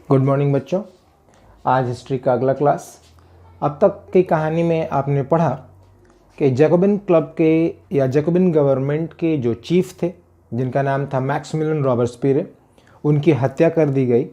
Good morning बच्चों। आज history का अगला क्लास। अब तक की कहानी में आपने पढ़ा कि जैकोबिन क्लब के या जैकोबिन गवर्नमेंट के जो चीफ थे, जिनका नाम था मैक्सिमिलियन रॉबेस्पियरे, उनकी हत्या कर दी गई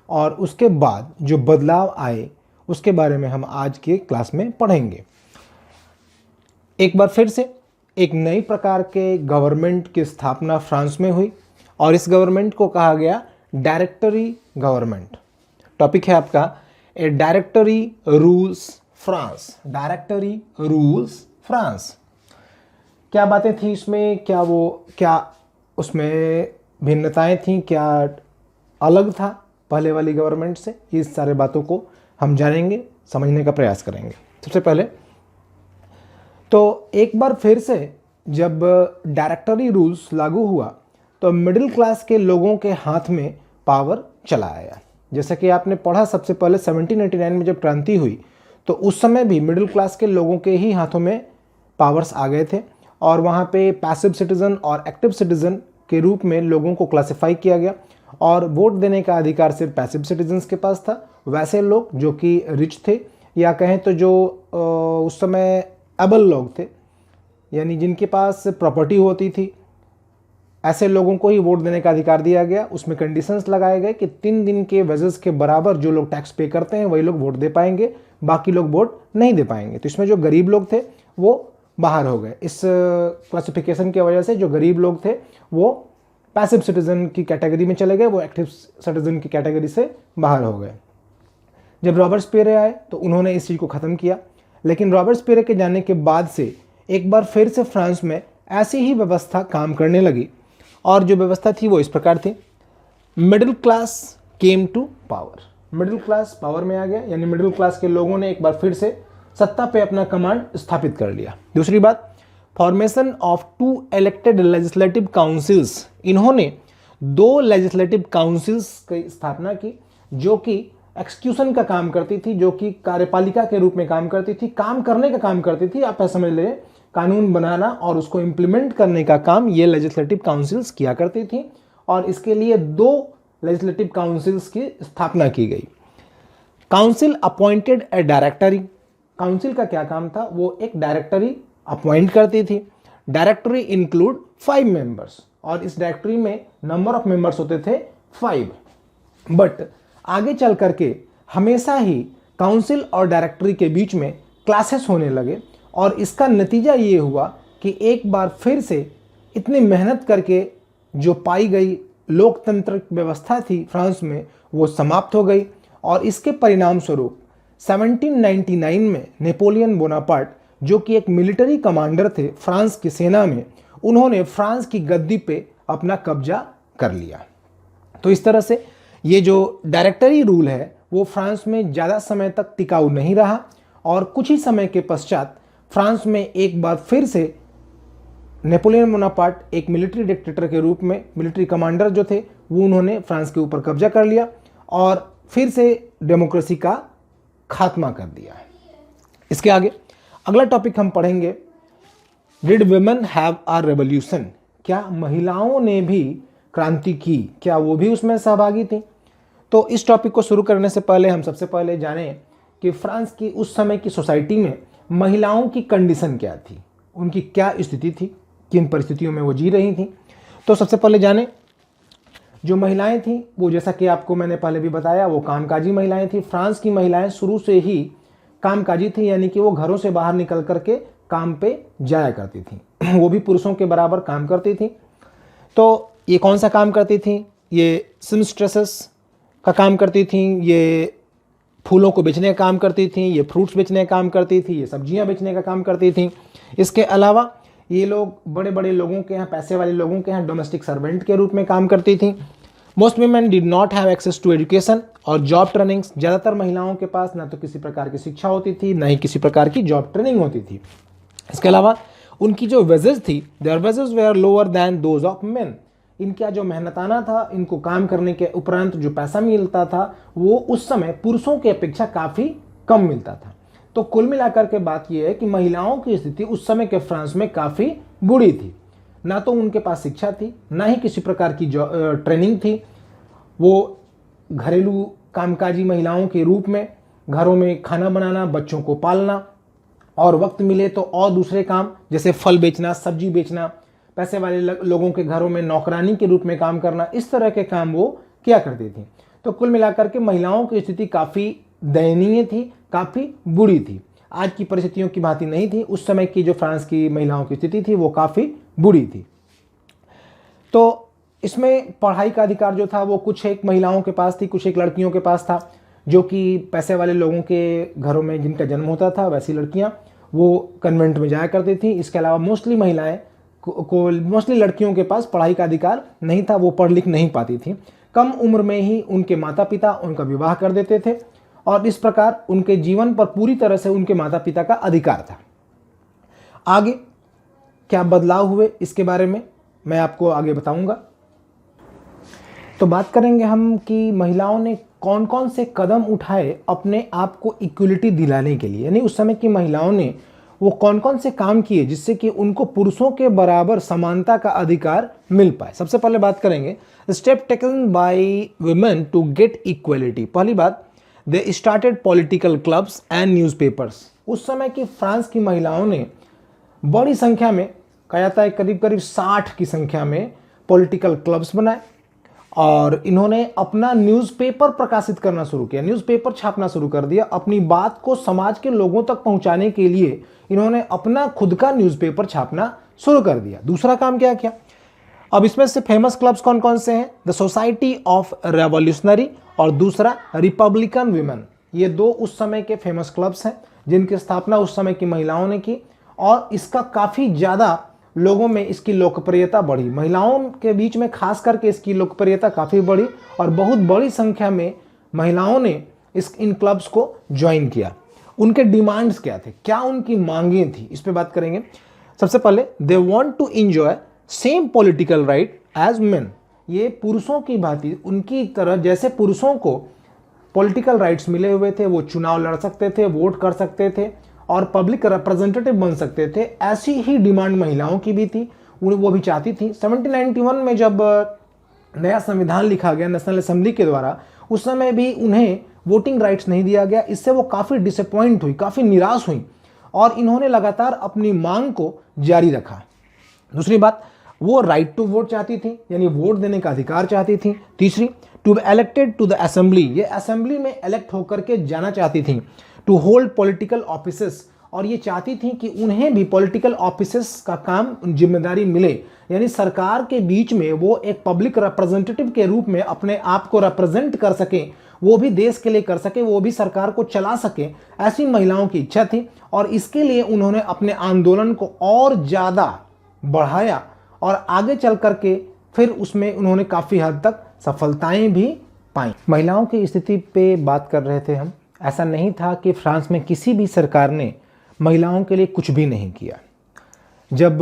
और उसके बाद जो बदलाव आए उसके बारे में हम आज के क्लास में पढ़ेंगे। एक बार फिर से एक नई प्रकार के गवर्नमेंट की स्थापना फ्रांस में हुई और इस गवर्नमेंट को कहा गया डायरेक्टरी गवर्नमेंट। टॉपिक है आपका ए directory rules France. Directory rules France. क्या बातें थी इसमें, क्या उसमें भिन्नताएं थी, क्या अलग था पहले वाली गवर्नमेंट से, इस सारे बातों को हम जानेंगे, समझने का प्रयास करेंगे। सबसे पहले तो एक बार फिर से जब डायरेक्टरी रूल्स लागू हुआ तो मिडिल क्लास के लोगों के हाथ में पावर चला आया। जैसा कि आपने पढ़ा, सबसे पहले 1789 में जब क्रांति हुई तो उस समय भी मिडिल क्लास के लोगों के ही हाथों में पावर्स आ गए थे और वहाँ पे पैसिव सिटीजन और एक्टिव सिटीजन के रूप में लोगों को क्लासिफाई किया गया और वोट देने का अधिकार सिर्फ पैसिव सिटीजन्स के पास था। वैसे लोग जो कि रिच थे या कहें तो जो उस समय एबल लोग थे, यानी जिनके पास प्रॉपर्टी होती थी, ऐसे लोगों को ही वोट देने का अधिकार दिया गया। उसमें कंडीशंस लगाए गए कि 3 दिन के वेजेस के बराबर जो लोग टैक्स पे करते हैं वही लोग वोट दे पाएंगे, बाकी लोग वोट नहीं दे पाएंगे। तो इसमें जो गरीब लोग थे वो बाहर हो गए। इस क्लासिफिकेशन की वजह से जो गरीब लोग थे वो पैसिव सिटीजन की कैटेगरी में चले गए, वो एक्टिव सिटीजन की कैटेगरी से बाहर हो गए। जब रॉबेस्पियरे आए तो उन्होंने इस चीज़ को ख़त्म किया, लेकिन रॉबेस्पियरे के जाने के बाद से एक बार फिर से फ्रांस में ऐसी ही व्यवस्था काम करने लगी और जो व्यवस्था थी वो इस प्रकार थी। Middle class came to power. Middle class power में आ गया, यानी मिडिल क्लास के लोगों ने एक बार फिर से सत्ता पे अपना कमांड स्थापित कर लिया। दूसरी बात, formation of 2 elected legislative councils. इन्होंने 2 लेजिस्लेटिव काउंसिल्स की स्थापना की जो कि एक्सक्यूशन का काम करती थी, जो कि कार्यपालिका के रूप में काम करती थी, काम करने का काम करती थी। आप ऐसा समझ लें, कानून बनाना और उसको इम्प्लीमेंट करने का काम ये लेजिस्लेटिव काउंसिल्स किया करती थी और इसके लिए 2 लेजिस्लेटिव काउंसिल्स की स्थापना की गई। काउंसिल अपॉइंटेड ए डायरेक्टरी। काउंसिल का क्या काम था, वो एक डायरेक्टरी अपॉइंट करती थी। डायरेक्टरी इंक्लूड 5 मेंबर्स और इस डायरेक्टरी में नंबर ऑफ मेंबर्स होते थे 5। बट आगे चल करके हमेशा ही काउंसिल और डायरेक्टरी के बीच में क्लासेस होने लगे और इसका नतीजा ये हुआ कि एक बार फिर से इतनी मेहनत करके जो पाई गई लोकतंत्र व्यवस्था थी फ्रांस में वो समाप्त हो गई और इसके परिणाम स्वरूप 1799 में नेपोलियन बोनापार्ट, जो कि एक मिलिट्री कमांडर थे फ्रांस की सेना में, उन्होंने फ्रांस की गद्दी पे अपना कब्जा कर लिया। तो इस तरह से ये जो डायरेक्टरी रूल है वो फ्रांस में ज़्यादा समय तक टिकाऊ नहीं रहा और कुछ ही समय के पश्चात फ्रांस में एक बार फिर से नेपोलियन बोनापार्ट एक मिलिट्री डिक्टेटर के रूप में, मिलिट्री कमांडर जो थे वो, उन्होंने फ्रांस के ऊपर कब्जा कर लिया और फिर से डेमोक्रेसी का खात्मा कर दिया। इसके आगे अगला टॉपिक हम पढ़ेंगे, did women have a revolution. क्या महिलाओं ने भी क्रांति की, क्या वो भी उसमें सहभागी थी? तो इस टॉपिक को शुरू करने से पहले हम सबसे पहले जानें कि फ्रांस की उस समय की सोसाइटी में महिलाओं की कंडीशन क्या थी, उनकी क्या स्थिति थी, किन परिस्थितियों में वो जी रही थी। तो सबसे पहले जानें, जो महिलाएं थीं वो, जैसा कि आपको मैंने पहले भी बताया, वो कामकाजी महिलाएं थीं। फ्रांस की महिलाएं शुरू से ही कामकाजी थी, यानी कि वो घरों से बाहर निकल करके काम पे जाया करती थी। वो भी पुरुषों के बराबर काम करती थी। तो ये कौन सा काम करती थी? ये सिम्स्ट्रेसेस का काम करती थी, ये फूलों को बेचने का काम करती थी, ये फ्रूट्स बेचने का काम करती थी, ये सब्जियां बेचने का काम करती थी। इसके अलावा ये लोग बड़े बड़े लोगों के यहाँ, पैसे वाले लोगों के यहाँ डोमेस्टिक सर्वेंट के रूप में काम करती थी। Most women did not have access to education और जॉब ट्रेनिंग्स। ज़्यादातर महिलाओं के पास ना तो किसी प्रकार की शिक्षा होती थी, ना ही किसी प्रकार की जॉब ट्रेनिंग होती थी। इसके अलावा उनकी जो वेजेस थी, their wages were lower than those of men. इनका जो मेहनताना था, इनको काम करने के उपरांत जो पैसा मिलता था वो उस समय पुरुषों की अपेक्षा काफ़ी कम मिलता था। तो कुल मिलाकर के बात यह है कि महिलाओं की स्थिति उस समय के फ्रांस में काफ़ी बुरी थी। ना तो उनके पास शिक्षा थी, ना ही किसी प्रकार की ट्रेनिंग थी। वो घरेलू कामकाजी महिलाओं के रूप में घरों में खाना बनाना, बच्चों को पालना और वक्त मिले तो और दूसरे काम जैसे फल बेचना, सब्जी बेचना, पैसे वाले लोगों के घरों में नौकरानी के रूप में काम करना, इस तरह के काम वो किया करती थी। तो कुल मिलाकर के महिलाओं की स्थिति काफ़ी दयनीय थी, काफ़ी बुरी थी। आज की परिस्थितियों की भांति नहीं थी। उस समय की जो फ्रांस की महिलाओं की स्थिति थी वो काफ़ी बुरी थी। तो इसमें पढ़ाई का अधिकार जो था वो कुछ एक महिलाओं के पास थी, कुछ एक लड़कियों के पास था, जो कि पैसे वाले लोगों के घरों में जिनका जन्म होता था वैसी लड़कियां वो कन्वेंट में जाया करती थी। इसके अलावा मोस्टली महिलाएं मोस्टली लड़कियों के पास पढ़ाई का अधिकार नहीं था, वो पढ़ लिख नहीं पाती थी। कम उम्र में ही उनके माता पिता उनका विवाह कर देते थे और इस प्रकार उनके जीवन पर पूरी तरह से उनके माता पिता का अधिकार था। आगे क्या बदलाव हुए इसके बारे में मैं आपको आगे बताऊंगा। तो बात करेंगे हम कि महिलाओं ने कौन कौन से कदम उठाए अपने आप को इक्वलिटी दिलाने के लिए, यानी उस समय की महिलाओं ने वो कौन कौन से काम किए जिससे कि उनको पुरुषों के बराबर समानता का अधिकार मिल पाए। सबसे पहले बात करेंगे step taken by women to get equality. पहली बात, they started political clubs and newspapers. उस समय की फ्रांस की महिलाओं ने बड़ी संख्या में, कहा जाता है करीब करीब 60 की संख्या में पॉलिटिकल क्लब्स बनाए और इन्होंने अपना न्यूज़पेपर प्रकाशित करना शुरू किया, न्यूज़पेपर छापना शुरू कर दिया। अपनी बात को समाज के लोगों तक पहुंचाने के लिए इन्होंने अपना खुद का न्यूज़पेपर छापना शुरू कर दिया। दूसरा काम क्या किया, अब इसमें से फेमस क्लब्स कौन कौन से हैं, द सोसाइटी ऑफ रेवोल्यूशनरी और दूसरा रिपब्लिकन वुमेन। ये दो उस समय के फेमस क्लब्स हैं जिनकी स्थापना उस समय की महिलाओं ने की और इसका काफ़ी ज़्यादा लोगों में इसकी लोकप्रियता बढ़ी। महिलाओं के बीच में खास करके इसकी लोकप्रियता काफ़ी बढ़ी और बहुत बड़ी संख्या में महिलाओं ने इन क्लब्स को ज्वाइन किया। उनके डिमांड्स क्या थे, क्या उनकी मांगें थी, इस पे बात करेंगे। सबसे पहले, they want to enjoy same political right as men. ये पुरुषों की भांति उनकी तरह जैसे पुरुषों को पॉलिटिकल राइट्स मिले हुए थे, वो चुनाव लड़ सकते थे, वोट कर सकते थे और पब्लिक रिप्रेजेंटेटिव बन सकते थे, ऐसी ही डिमांड महिलाओं की भी थी, वो भी चाहती थी। 1791 में जब नया संविधान लिखा गया नेशनल असेंबली के द्वारा, उस समय भी उन्हें वोटिंग राइट्स नहीं दिया गया। इससे वो काफ़ी डिसअपॉइंट हुई, काफ़ी निराश हुई और इन्होंने लगातार अपनी मांग को जारी रखा। दूसरी बात, वो राइट टू वोट चाहती थी, यानी वोट देने का अधिकार चाहती थी। तीसरी, to be elected to the assembly, ये असेंबली में इलेक्ट होकर के जाना चाहती थी। टू होल्ड पॉलिटिकल ऑफिसेस, और ये चाहती थी कि उन्हें भी पॉलिटिकल ऑफिसेस का काम जिम्मेदारी मिले, यानी सरकार के बीच में वो एक पब्लिक रिप्रेजेंटेटिव के रूप में अपने आप को रिप्रेजेंट कर सके, वो भी देश के लिए कर सके, वो भी सरकार को चला सके, ऐसी महिलाओं की इच्छा थी। और इसके लिए उन्होंने अपने आंदोलन को और ज़्यादा बढ़ाया और आगे चल करके फिर उसमें उन्होंने काफ़ी हद तक सफलताएं भी पाई। महिलाओं की स्थिति पे बात कर रहे थे हम। ऐसा नहीं था कि फ्रांस में किसी भी सरकार ने महिलाओं के लिए कुछ भी नहीं किया। जब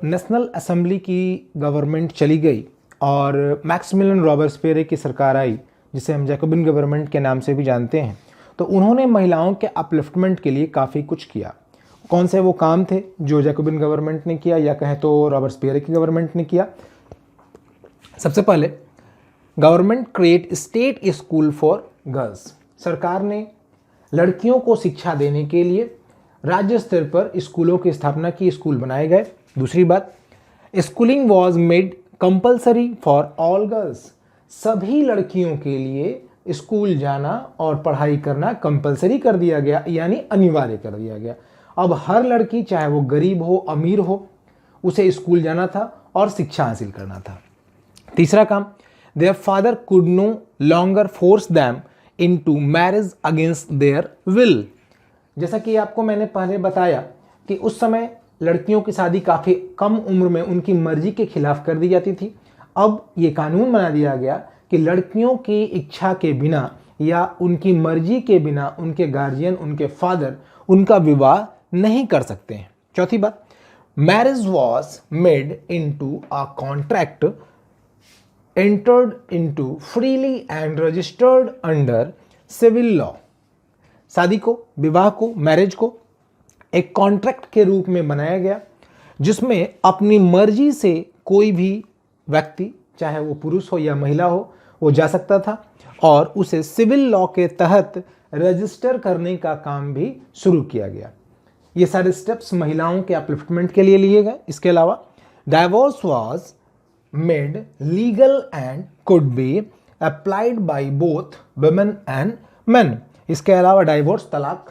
नेशनल असेंबली की गवर्नमेंट चली गई और मैक्सिमिलियन रॉबेस्पियर की सरकार आई, जिसे हम जैकोबिन गवर्नमेंट के नाम से भी जानते हैं, तो उन्होंने महिलाओं के अपलिफ्टमेंट के लिए काफ़ी कुछ किया। कौन से वो काम थे जो जैकोबिन गवर्नमेंट ने किया या कहें तो रॉबेस्पियर की गवर्नमेंट ने किया। सबसे पहले, government create state school for girls. सरकार ने लड़कियों को शिक्षा देने के लिए राज्य स्तर पर स्कूलों की स्थापना की, स्कूल बनाए गए। दूसरी बात, schooling was made compulsory for all girls. सभी लड़कियों के लिए स्कूल जाना और पढ़ाई करना कंपल्सरी कर दिया गया, यानी अनिवार्य कर दिया गया। अब हर लड़की, चाहे वो गरीब हो अमीर हो, उसे स्कूल जाना था और शिक्षा हासिल करना था। तीसरा काम, their father could no longer force them into marriage against their will. जैसा कि आपको मैंने पहले बताया कि उस समय लड़कियों की शादी काफ़ी कम उम्र में उनकी मर्जी के खिलाफ कर दी जाती थी। अब ये कानून बना दिया गया कि लड़कियों की इच्छा के बिना या उनकी मर्जी के बिना उनके गार्जियन, उनके फादर उनका विवाह नहीं कर सकते हैं। चौथी बात, marriage was made into a contract entered into freely and registered under civil law। शादी को, विवाह को, मैरिज को एक कॉन्ट्रैक्ट के रूप में बनाया गया, जिसमें अपनी मर्जी से कोई भी व्यक्ति, चाहे वो पुरुष हो या महिला हो, वो जा सकता था और उसे सिविल लॉ के तहत रजिस्टर करने का काम भी शुरू किया गया। ये सारे स्टेप्स महिलाओं के अपलिफ्टमेंट के लिए लिए गए। इसके अलावा divorce was made legal and could be applied by both women and main. इसके अलावा डाइवोर्स, तलाक,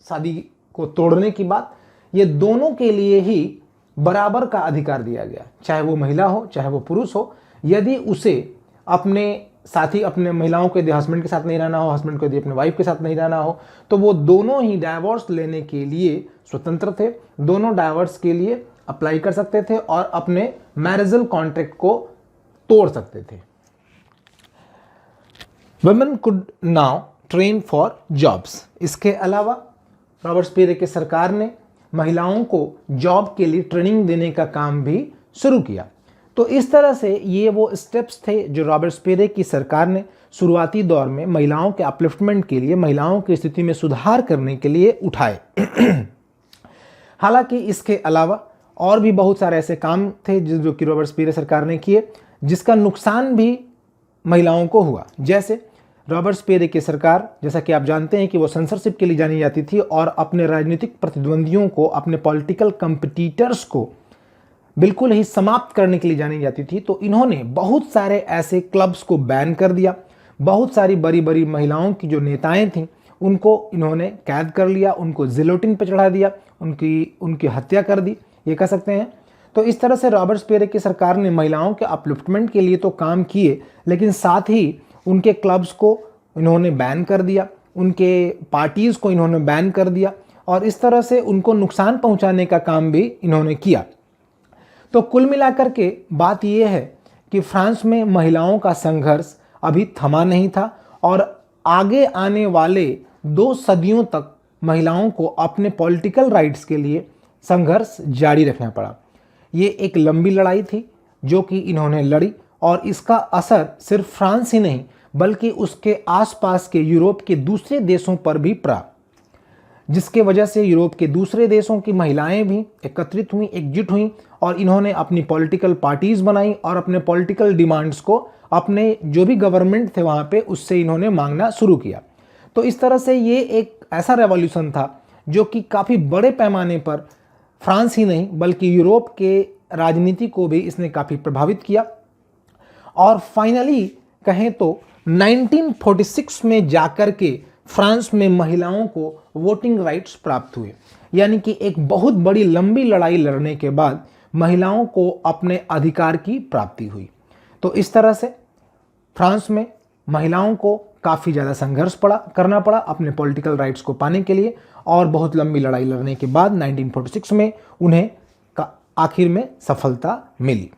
शादी को तोड़ने की बात, ये दोनों के लिए ही बराबर का अधिकार दिया गया, चाहे वो महिला हो चाहे वो पुरुष हो। यदि उसे अपने साथी, अपने महिलाओं को यदि हस्बैंड के साथ नहीं रहना हो, हस्बैंड को यदि अपने वाइफ के साथ नहीं रहना हो, तो वो दोनों ही डाइवोर्स लेने के लिए स्वतंत्र थे। दोनों डाइवोर्स के लिए अप्लाई कर सकते थे और अपने मैरिजल कॉन्ट्रैक्ट को तोड़ सकते थे। Women could now train for jobs. इसके अलावा रॉबर्ट्सपियरे की सरकार ने महिलाओं को जॉब के लिए ट्रेनिंग देने का काम भी शुरू किया। तो इस तरह से ये वो स्टेप्स थे जो रॉबर्ट्सपियरे की सरकार ने शुरुआती दौर में महिलाओं के अपलिफ्टमेंट के लिए, महिलाओं की स्थिति में सुधार करने के लिए उठाए। हालांकि इसके अलावा और भी बहुत सारे ऐसे काम थे जो कि रॉबर्ट्सपियरे सरकार ने किए, जिसका नुकसान भी महिलाओं को हुआ। जैसे रॉबर्ट्सपियरे की सरकार, जैसा कि आप जानते हैं कि वो सेंसरशिप के लिए जानी जाती थी और अपने राजनीतिक प्रतिद्वंदियों को, अपने पॉलिटिकल कंपिटिटर्स को बिल्कुल ही समाप्त करने के लिए जानी जाती थी। तो इन्होंने बहुत सारे ऐसे क्लब्स को बैन कर दिया। बहुत सारी बड़ी बड़ी महिलाओं की जो नेताएं थीं उनको इन्होंने कैद कर लिया, उनको जिलोटिन पर चढ़ा दिया, उनकी हत्या कर दी, ये कह सकते हैं। तो इस तरह से रॉबर्ट्सपियरे की सरकार ने महिलाओं के अपलिफ्टमेंट के लिए तो काम किए, लेकिन साथ ही उनके क्लब्स को इन्होंने बैन कर दिया, उनके पार्टीज़ को इन्होंने बैन कर दिया और इस तरह से उनको नुकसान पहुंचाने का काम भी इन्होंने किया। तो कुल मिलाकर के बात यह है कि फ्रांस में महिलाओं का संघर्ष अभी थमा नहीं था और आगे आने वाले 2 सदियों तक महिलाओं को अपने पॉलिटिकल राइट्स के लिए संघर्ष जारी रखना पड़ा। ये एक लंबी लड़ाई थी जो कि इन्होंने लड़ी और इसका असर सिर्फ फ्रांस ही नहीं बल्कि उसके आसपास के यूरोप के दूसरे देशों पर भी पड़ा, जिसके वजह से यूरोप के दूसरे देशों की महिलाएं भी एकत्रित हुई, एकजुट हुई और इन्होंने अपनी पॉलिटिकल पार्टीज बनाई और अपने पॉलिटिकल डिमांड्स को अपने जो भी गवर्नमेंट थे वहाँ पे उससे इन्होंने मांगना शुरू किया। तो इस तरह से ये एक ऐसा रेवोल्यूशन था जो कि काफ़ी बड़े पैमाने पर फ्रांस ही नहीं बल्कि यूरोप के राजनीति को भी इसने काफ़ी प्रभावित किया। और फाइनली कहें तो 1946 में जाकर के फ्रांस में महिलाओं को वोटिंग राइट्स प्राप्त हुए, यानी कि एक बहुत बड़ी लंबी लड़ाई लड़ने के बाद महिलाओं को अपने अधिकार की प्राप्ति हुई। तो इस तरह से फ्रांस में महिलाओं को काफ़ी ज़्यादा संघर्ष करना पड़ा अपने पॉलिटिकल राइट्स को पाने के लिए और बहुत लंबी लड़ाई लड़ने के बाद 1946 में उन्हें आखिर में सफलता मिली।